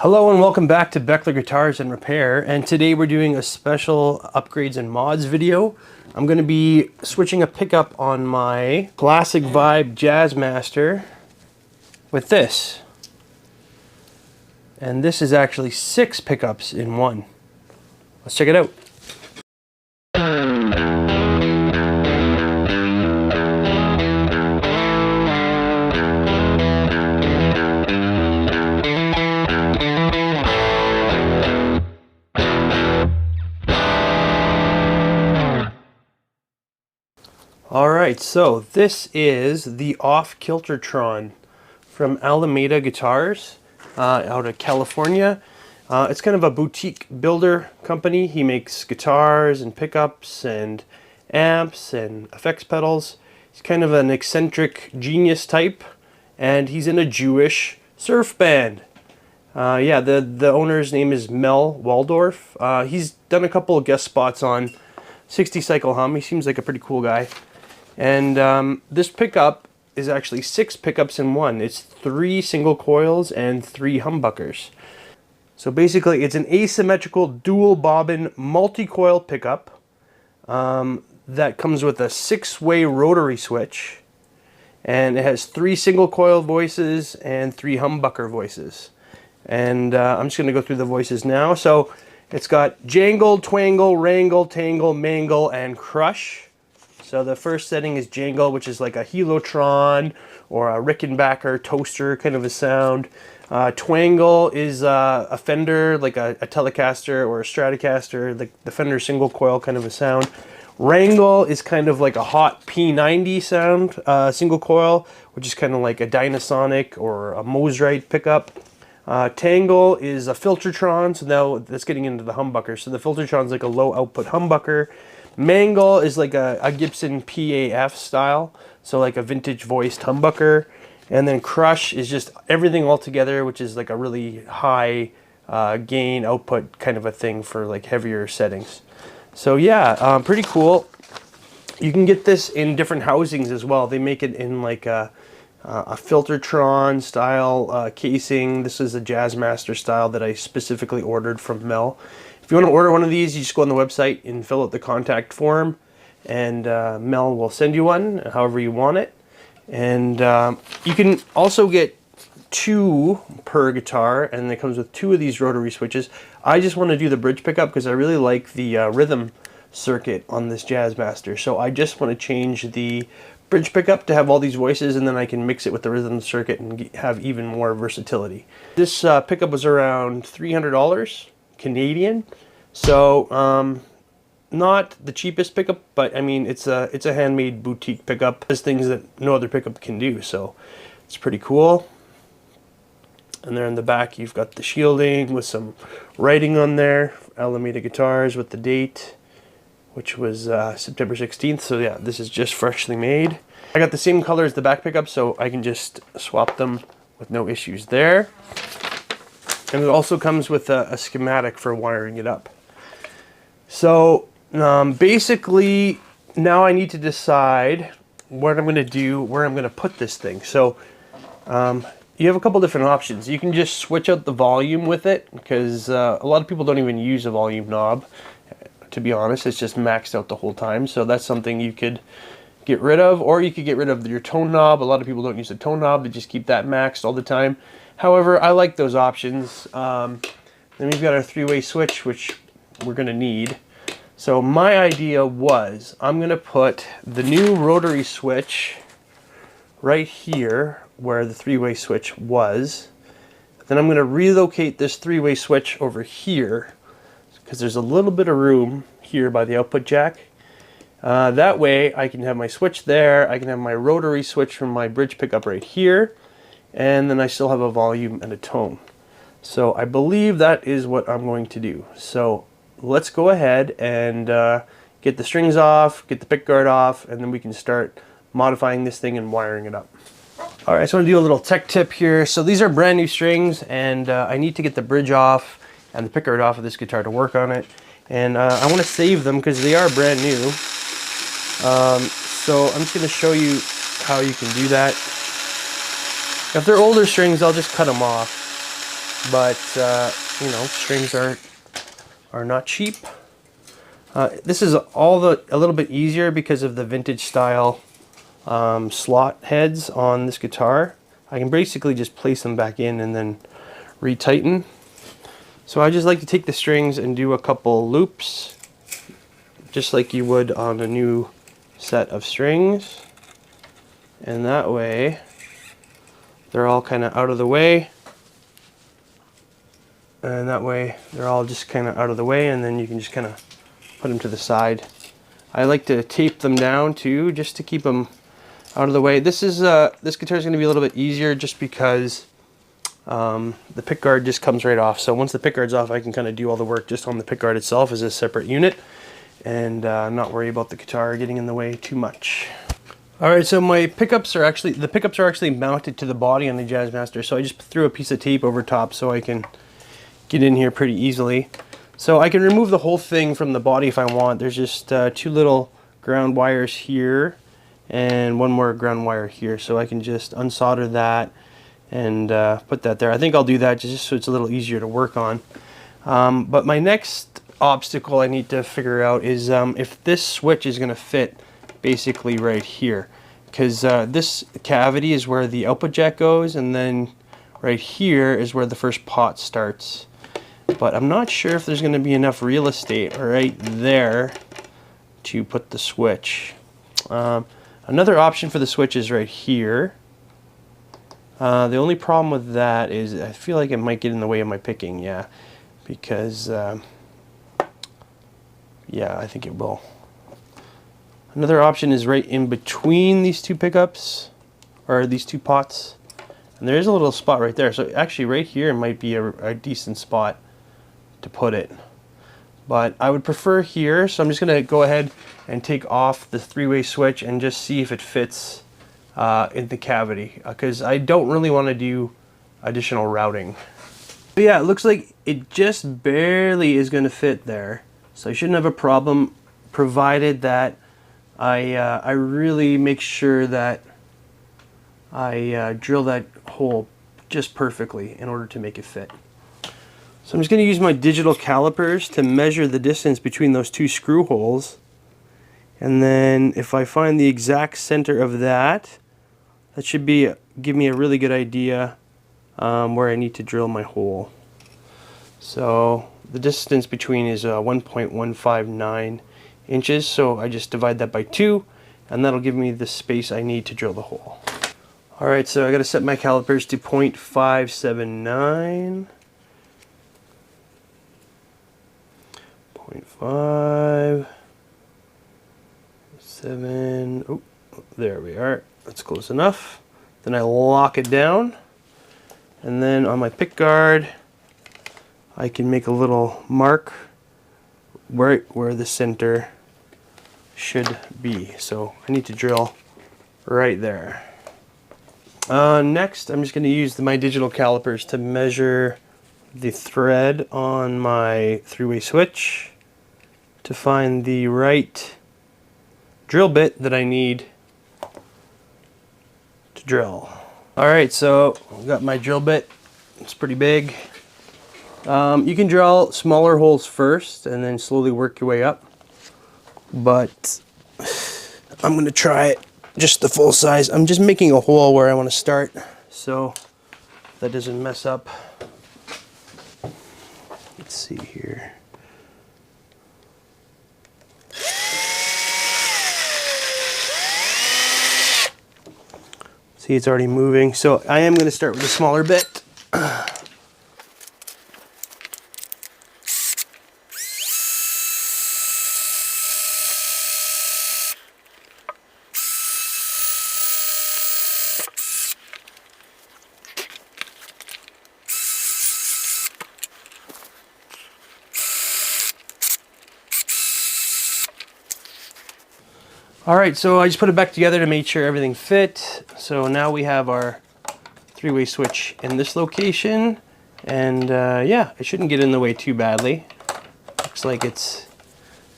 Hello and welcome back to Beckler Guitars and Repair, and today we're doing a special upgrades and mods video. I'm going to be switching a pickup on my Classic Vibe Jazzmaster with this. And this is actually 6 pickups in one. Let's check it out. Alright, so this is the Offkiltertron from Alameda Guitars out of California. It's kind of a boutique builder company. He makes guitars and pickups and amps and effects pedals. He's kind of an eccentric genius type, and he's in a Jewish surf band. Yeah, the owner's name is Mel Waldorf. He's done a couple of guest spots on 60 Cycle Hum. He seems like a pretty cool guy. And this pickup is actually 6 pickups in one. It's 3 single coils and 3 humbuckers. So basically it's an asymmetrical dual bobbin multi-coil pickup that comes with a 6-way rotary switch, and it has 3 single coil voices and 3 humbucker voices. And I'm just going to go through the voices now. So it's got jangle, twangle, wrangle, tangle, mangle, and crush. So the first setting is jangle, which is like a Helotron or a Rickenbacker toaster kind of a sound. Twangle is a Fender, like a Telecaster or a Stratocaster, like the Fender single coil kind of a sound. Wrangle is kind of like a hot P90 sound, single coil, which is kind of like a Dynasonic or a Mosrite pickup. Tangle is a Filtertron, so now that's getting into the humbucker. So the Filtertron's like a low output humbucker. Mangle is like a Gibson PAF style, so like a vintage voiced humbucker. And then Crush is just everything all together, which is like a really high gain output kind of a thing for like heavier settings. So yeah, pretty cool. You can get this in different housings as well. They make it in like a Filtertron style casing. This is a Jazzmaster style that I specifically ordered from Mel. If you want to order one of these, you just go on the website and fill out the contact form, and Mel will send you one however you want it. And you can also get 2 per guitar, and it comes with 2 of these rotary switches. I just want to do the bridge pickup because I really like the rhythm circuit on this Jazzmaster. So I just want to change the bridge pickup to have all these voices, and then I can mix it with the rhythm circuit and have even more versatility. This pickup was around $300 Canadian, so not the cheapest pickup, but I mean it's a handmade boutique pickup. There's things that no other pickup can do, so it's pretty cool. And there in the back you've got the shielding with some writing on there, Alameda Guitars with the date, which was September 16th. So yeah, this is just freshly made. I got the same color as the back pickup, so I can just swap them with no issues there. And it also comes with a schematic for wiring it up. So basically now I need to decide what I'm going to do, where I'm going to put this thing. So you have a couple different options. You can just switch out the volume with it, because a lot of people don't even use a volume knob. To be honest, it's just maxed out the whole time. So that's something you could get rid of, or you could get rid of your tone knob. A lot of people don't use the tone knob, they just keep that maxed all the time. However, I like those options. Then we've got our 3-way switch, which we're going to need. So my idea was I'm going to put the new rotary switch right here where the 3-way switch was. Then I'm going to relocate this 3-way switch over here, because there's a little bit of room here by the output jack. That way I can have my switch there, I can have my rotary switch from my bridge pickup right here, and then I still have a volume and a tone. So I believe that is what I'm going to do. So let's go ahead and get the strings off, get the pick guard off, and then we can start modifying this thing and wiring it up. Alright, so I'm going to do a little tech tip here. So these are brand new strings, and I need to get the bridge off and the pick guard off of this guitar to work on it. And I want to save them because they are brand new. So I'm just going to show you how you can do that. If they're older strings, I'll just cut them off. but you know, strings are not cheap. This is a little bit easier because of the vintage style slot heads on this guitar. I can basically just place them back in and then retighten. So I just like to take the strings and do a couple loops, just like you would on a new set of strings. And that way, they're all kind of out of the way. And that way, they're all just kind of out of the way, and then you can just kind of put them to the side. I like to tape them down too, just to keep them out of the way. This guitar is going to be a little bit easier just because the pickguard just comes right off. So once the pickguard's off, I can kind of do all the work just on the pickguard itself as a separate unit, and not worry about the guitar getting in the way too much. Alright, so my pickups are actually mounted to the body on the Jazzmaster, so I just threw a piece of tape over top so I can get in here pretty easily. So I can remove the whole thing from the body if I want. There's just two little ground wires here and one more ground wire here, so I can just unsolder that and put that there. I think I'll do that just so it's a little easier to work on. But my next obstacle I need to figure out is if this switch is going to fit basically right here, because this cavity is where the output jack goes, and then right here is where the first pot starts. But I'm not sure if there's going to be enough real estate right there to put the switch. Another option for the switch is right here. The only problem with that is I feel like it might get in the way of my picking, yeah, because yeah, I think it will. Another option is right in between these two pickups, or these two pots, and there is a little spot right there. So actually right here might be a decent spot to put it. But I would prefer here, so I'm just going to go ahead and take off the three-way switch and just see if it fits in the cavity, because I don't really want to do additional routing. But yeah, it looks like it just barely is going to fit there, so I shouldn't have a problem, provided that I really make sure that I drill that hole just perfectly in order to make it fit. So I'm just going to use my digital calipers to measure the distance between those two screw holes, and then if I find the exact center of that, that should give me a really good idea where I need to drill my hole. So the distance between is 1.159 inches, so I just divide that by 2, and that'll give me the space I need to drill the hole. Alright, so I got to set my calipers to 0.579. 0.5, 7, oh, there we are, that's close enough. Then I lock it down, and then on my pick guard I can make a little mark right where the center should be. So I need to drill right there. Next I'm just going to use my digital calipers to measure the thread on my three-way switch to find the right drill bit that I need to drill. Alright, so I've got my drill bit. It's pretty big. You can drill smaller holes first and then slowly work your way up, but I'm going to try it just the full size. I'm just making a hole where I want to start so that doesn't mess up. Let's see here. See, it's already moving. So I am going to start with a smaller bit. Alright, so I just put it back together to make sure everything fit. So now we have our three-way switch in this location, and yeah, it shouldn't get in the way too badly. Looks like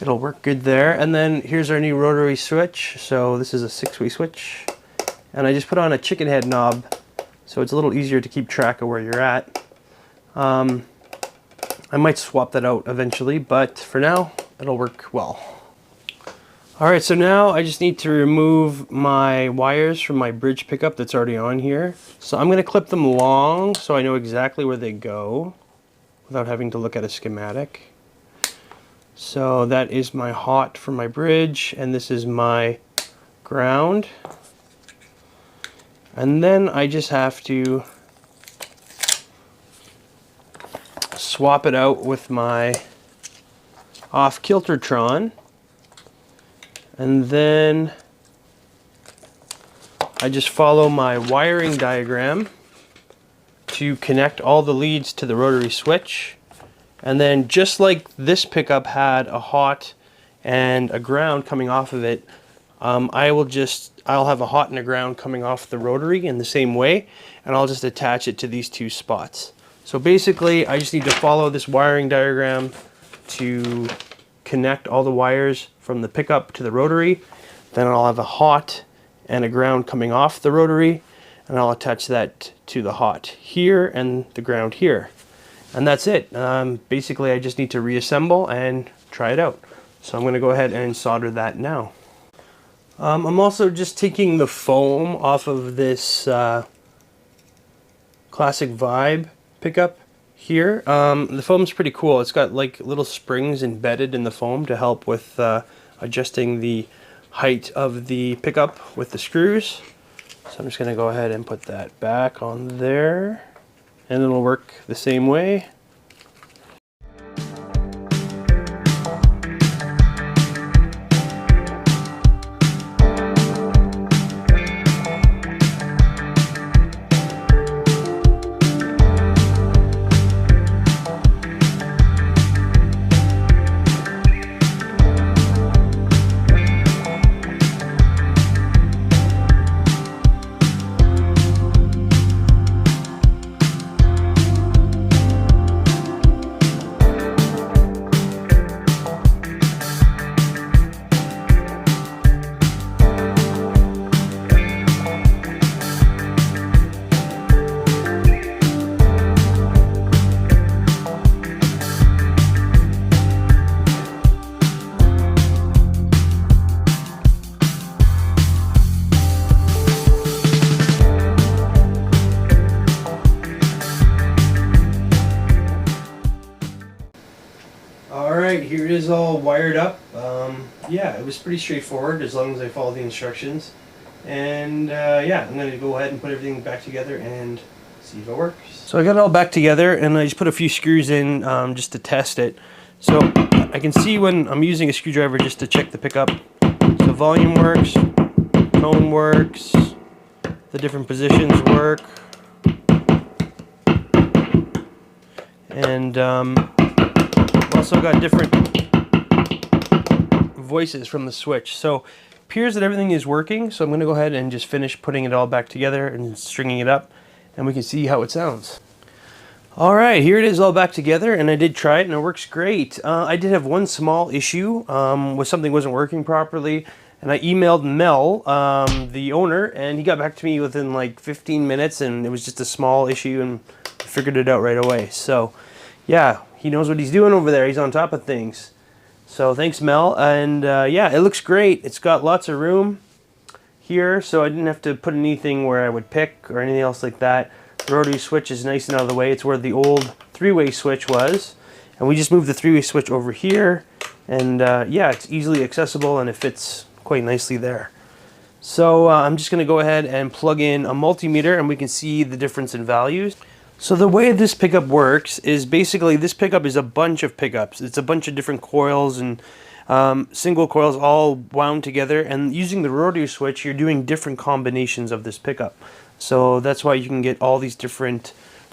it'll work good there. And then here's our new rotary switch. So this is a 6-way switch, and I just put on a chicken head knob so it's a little easier to keep track of where you're at. I might swap that out eventually, but for now, it'll work well. Alright, so now I just need to remove my wires from my bridge pickup that's already on here. So I'm going to clip them long so I know exactly where they go without having to look at a schematic. So that is my hot for my bridge, and this is my ground. And then I just have to swap it out with my Offkiltertron, and then I just follow my wiring diagram to connect all the leads to the rotary switch. And then just like this pickup had a hot and a ground coming off of it, I'll have a hot and a ground coming off the rotary in the same way, and I'll just attach it to these two spots. So basically, I just need to follow this wiring diagram to connect all the wires from the pickup to the rotary. Then I'll have a hot and a ground coming off the rotary, and I'll attach that to the hot here and the ground here. And that's it. Basically, I just need to reassemble and try it out. So I'm going to go ahead and solder that now. I'm also just taking the foam off of this Classic Vibe pickup here. The foam's pretty cool. It's got like little springs embedded in the foam to help with adjusting the height of the pickup with the screws. So I'm just going to go ahead and put that back on there, and it'll work the same way. Alright, here it is all wired up. Yeah, it was pretty straightforward as long as I followed the instructions. And yeah, I'm going to go ahead and put everything back together and see if it works. So I got it all back together, and I just put a few screws in just to test it. So I can see when I'm using a screwdriver just to check the pickup. So volume works, tone works, the different positions work. And also got different voices from the switch. So it appears that everything is working, so I'm going to go ahead and just finish putting it all back together and stringing it up, and we can see how it sounds. Alright, here it is all back together, and I did try it and it works great. I did have one small issue with something wasn't working properly, and I emailed Mel, the owner, and he got back to me within like 15 minutes, and it was just a small issue, and I figured it out right away. So yeah, he knows what he's doing over there. He's on top of things. So thanks, Mel. And yeah, it looks great. It's got lots of room here, so I didn't have to put anything where I would pick or anything else like that. The rotary switch is nice and out of the way. It's where the old three-way switch was. And we just moved the three-way switch over here. And yeah, it's easily accessible and it fits quite nicely there. So I'm just going to go ahead and plug in a multimeter, and we can see the difference in values. So the way this pickup works is basically this pickup is a bunch of pickups. It's a bunch of different coils and single coils all wound together, and using the rotary switch you're doing different combinations of this pickup. So that's why you can get all these different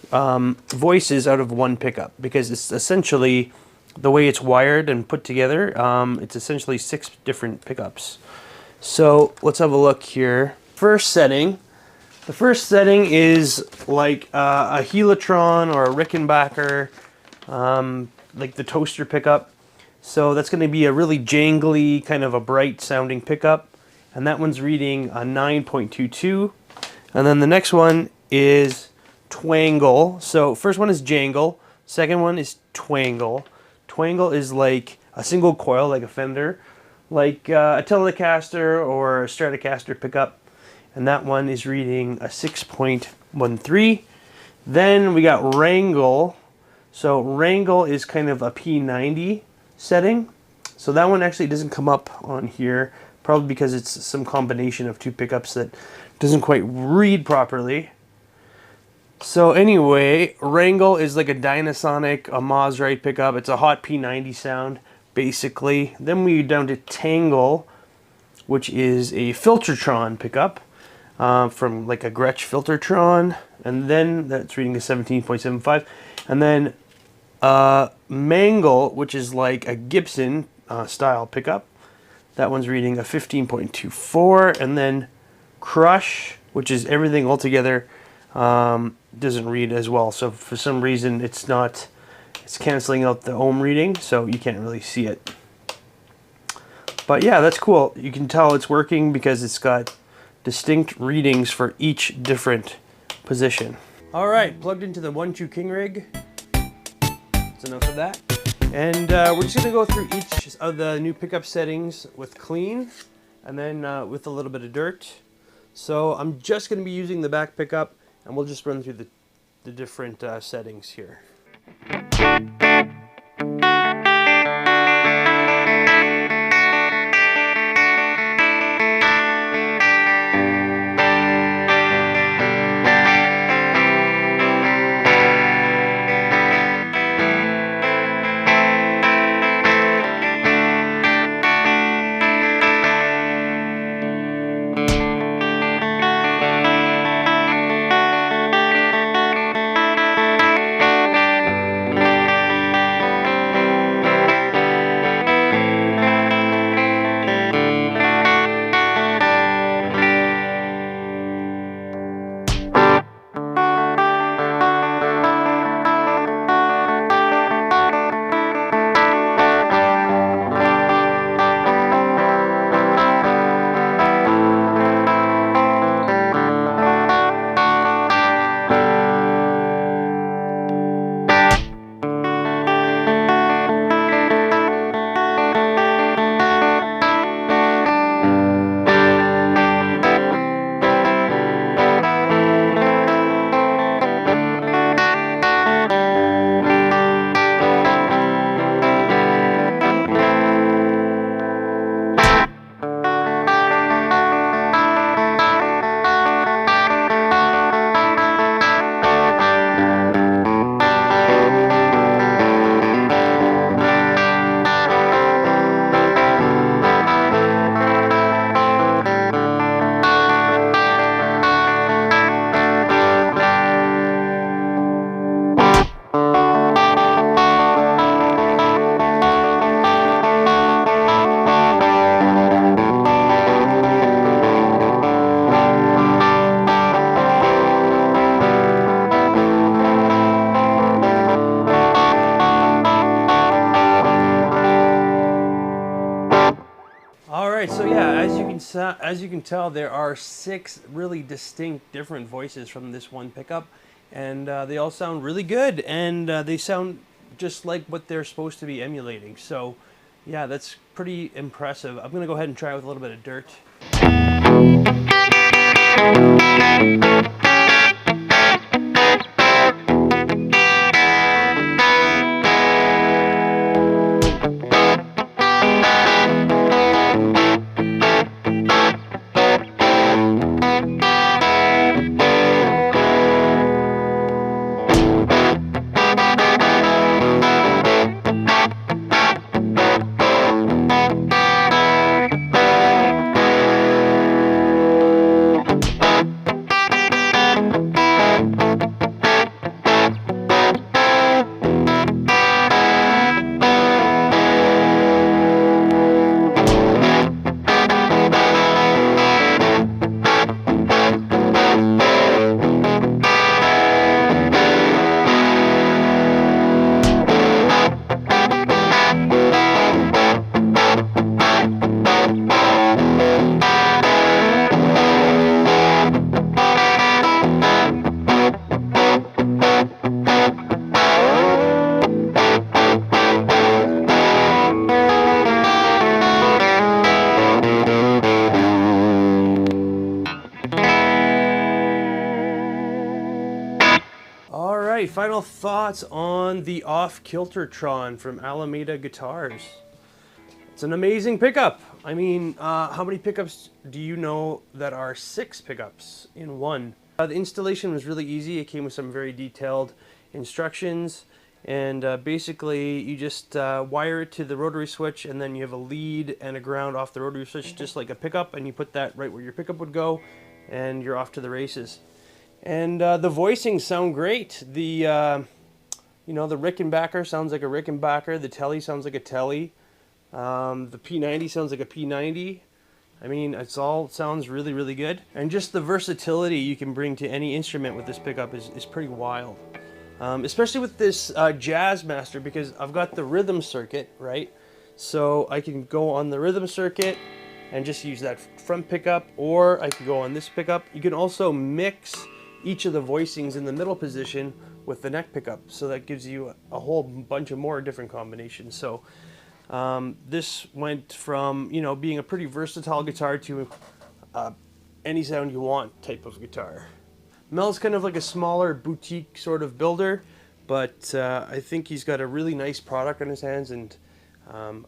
voices out of one pickup, because it's essentially the way it's wired and put together. It's essentially 6 different pickups. So let's have a look here. First setting. The first setting is like a Helitron or a Rickenbacker, like the toaster pickup. So that's going to be a really jangly, kind of a bright sounding pickup. And that one's reading a 9.22. And then the next one is twangle. So first one is jangle. Second one is twangle. Twangle is like a single coil, like a Fender, like a Telecaster or a Stratocaster pickup. And that one is reading a 6.13. Then we got wrangle. So wrangle is kind of a P90 setting. So that one actually doesn't come up on here, probably because it's some combination of two pickups that doesn't quite read properly. So anyway, wrangle is like a Dynasonic, a Maserati pickup. It's a hot P90 sound, basically. Then we down to tangle, which is a Filtertron pickup from like a Gretsch Filtertron. And then that's reading a 17.75. And then mangle, which is like a Gibson style pickup. That one's reading a 15.24. And then crush, which is everything all together, doesn't read as well. So for some reason it's canceling out the ohm reading, so you can't really see it. But yeah, that's cool. You can tell it's working because it's got distinct readings for each different position. All right, plugged into the 1-2 King rig. That's enough of that. And we're just gonna go through each of the new pickup settings with clean, and then with a little bit of dirt. So I'm just gonna be using the back pickup, and we'll just run through the different settings here. So yeah, as you can tell, there are 6 really distinct different voices from this one pickup, and they all sound really good, and they sound just like what they're supposed to be emulating. So yeah, that's pretty impressive. I'm gonna go ahead and try it with a little bit of dirt. final thoughts on the Offkiltertron from Alameda Guitars. It's an amazing pickup. I mean, how many pickups do you know that are 6 pickups in one? The installation was really easy. It came with some very detailed instructions, and basically you just wire it to the rotary switch, and then you have a lead and a ground off the rotary switch, just like a pickup, and you put that right where your pickup would go, and you're off to the races. And the voicings sound great. The you know, the Rickenbacker sounds like a Rickenbacker. The Telly sounds like a Telly. The P90 sounds like a P90. I mean, it's all sounds really, really good. And just the versatility you can bring to any instrument with this pickup is pretty wild. Especially with this Jazzmaster, because I've got the rhythm circuit, right? So I can go on the rhythm circuit and just use that front pickup, or I can go on this pickup. You can also mix each of the voicings in the middle position with the neck pickup, so that gives you a whole bunch of more different combinations. So this went from, you know, being a pretty versatile guitar to any sound you want type of guitar. Mel's kind of like a smaller boutique sort of builder, but I think he's got a really nice product on his hands, and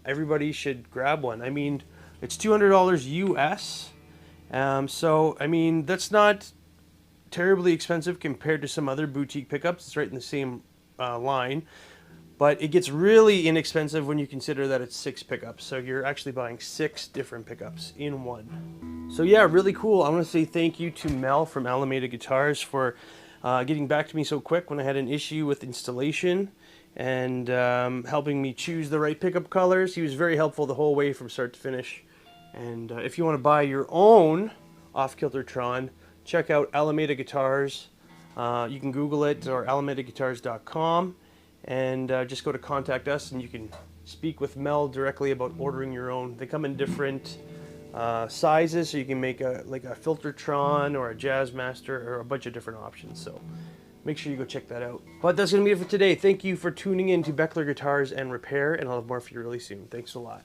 everybody should grab one. I mean, it's $200 US, so I mean, that's not terribly expensive compared to some other boutique pickups. It's right in the same line. But it gets really inexpensive when you consider that it's 6 pickups. So you're actually buying 6 different pickups in one. So yeah, really cool. I want to say thank you to Mel from Alameda Guitars for getting back to me so quick when I had an issue with installation, and helping me choose the right pickup colors. He was very helpful the whole way from start to finish. And if you want to buy your own Offkiltertron, check out Alameda Guitars. You can Google it, or alamedaguitars.com. And just go to contact us, and you can speak with Mel directly about ordering your own. They come in different sizes, so you can make like a Filtertron or a Jazzmaster or a bunch of different options. So make sure you go check that out. But that's going to be it for today. Thank you for tuning in to Beckler Guitars and Repair, and I'll have more for you really soon. Thanks a lot.